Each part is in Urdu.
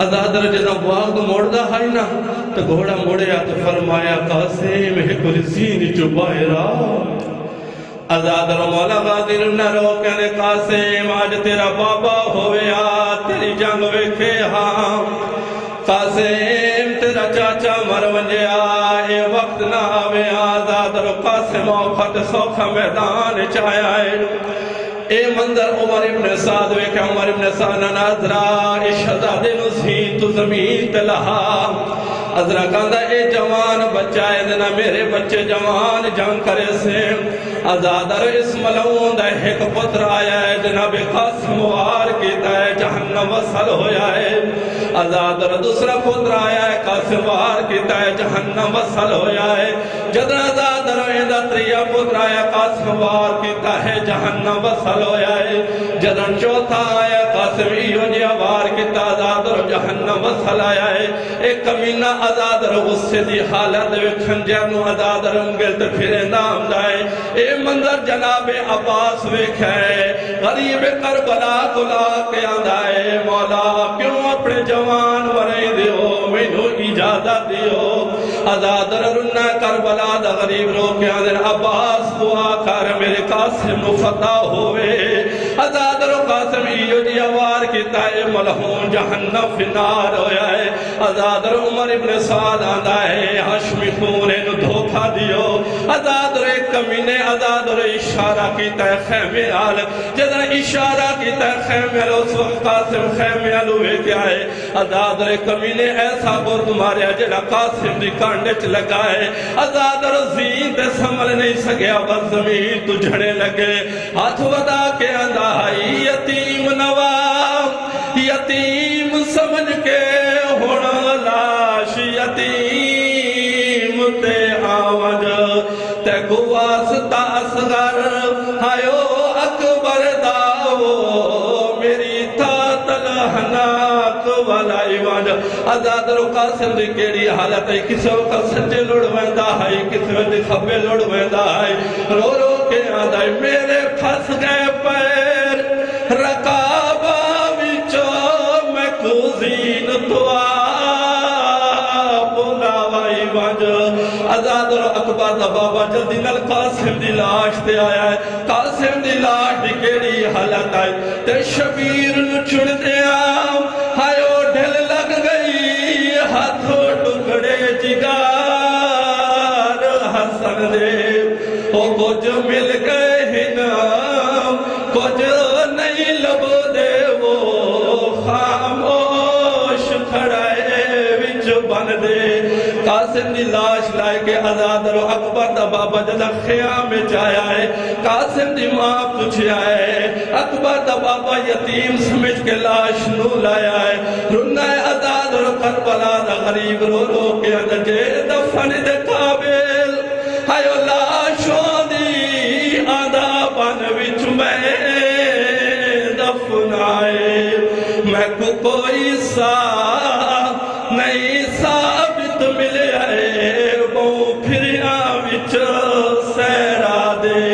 ازادر جنا واگ موڑدا ہے نا تو گھوڑا موڑیا تو فرمایا قاسم ایک رسین چو باہرا ازادر مولا غادر نہ رو کہنے قاسم آج تیرا بابا ہویا تیری جنگ ویکھے ہاں قاسم تیرا چاچا مر ونجیا اے وقت نہ آوے ازادر قاسم اوقات سوکھا میدان چایا ہے اے منظر عمر ابن سعد ویکھا عمر ابن سعد ناظرہ اے شہزادے نسین تو زمین تلہا حضرہ کہندہ اے جوان بچہ ہے دینا میرے بچے جوان جنگ کرے سے ازادر اس ملعون دا ایک پتر آیا ہے جناب قاسم وار کیتا ہے جہنم وصل ہویا ہے ازادر دوسرا پتر آیا ہے قاسم وار کیتا ہے جہنم وصل ہویا ہے جدر ازادر ایدہ تریا پتر آیا قاسم وار کیتا ہے جہنم وصل ہویا ہے جدر چوتھا آیا قاسم ایونیا وار کیتا ازادر جہنم وصل آیا ہے ایک کمینہ ازادر غصے دی حالت کھنجرنو ازادر انگلت پھرے نام جائے اے منظر جناب عباس ویکھے غریب کربلا کلا کے آندائے مولا کیوں اپنے جوان ورے دیو مینو اجازت دیو ازادر رنہ کربلا دا غریب رو کے آندر عباس دعا کر میرے قاسم فتح ہوئے ازادر قاسم ایو دیوار کی تائے ملہون جہنم فنار ہویا ہے ازادر عمر ابن سعد آندہ ہے حشمی خونے نو دھوکہ دیو ازادر ایک کمینے ازادر اشارہ کی تے خیمے آل جدر اشارہ کی تے خیمے آل اس وقت قاسم خیمے آل ہوئے کیا ہے ازادر ایک کمینے ایسا برد ماریا جڑا قاسم دی کانڈے چ لگائے ازادر زین تے سمل نہیں سکیا بس زمین تو جھڑے لگے ہاتھ ودا کے اندہ ہائی یتیم نواب یتیم سمجھ کے ہونا لاش یتیم تے آوج تے گواستا اصغر ہائیو اکبر داو میری تھا تلہناک والا ایوانج ازادر قاسم دی کیڑی حالت ہے کسی وقت سجے لڑ ویندہ ہے کسی وقت خبے لڑ ویندہ ہے رو رو کے آدھائی میرے پھس گئے پیر رقابہ وچو میں کوزین دعا بلاوائی وانج ازادر اکبر دا بابا جلدی نل قاسم دی لاش تے آیا ہے قاسم دی لاش دی کیڑی حالت ہے تے شبیر نو چھڑ دیا ہائیو ڈھل لگ گئی ہاتھوں ٹکڑے جگار حسن دے او کچھ مل گئے ہی نام کچھ نہیں لب دے وہ خاموش کھڑائے وچ بن دے قاسم دی لاش لائے کے ازادر و اکبر دا بابا جدا خیام میں جایا ہے قاسم دی ماں پوچھیا ہے اکبر دا بابا یتیم سمجھ کے لاش نو لایا ہے رنہ ازادر و کربلا دا غریب رو رو کے اندجے دفن دے قابل ہائیو لاشوں دی آدھا بن وچ میں دفن آئے میں کو کوئی سا نہیں ثابت ملے ہے وہ پھر آوچ سیرا دے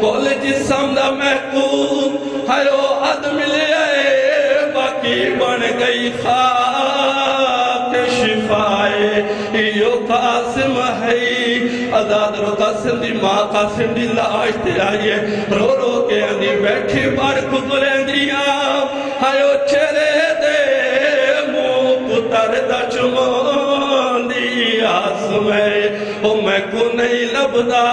کول جسم دا محکوم ہائیو عد ملے ہے باقی بن گئی خاک شفائے ایو قاسم ہے ازادر قاسم دی ماں قاسم دی لاش تے آئیے رو رو کے اندی بیٹھی بار گزریں دیا ہائیو چہرے دے مو پتر دا چمان دی آس میں او میں کو نہیں لبدا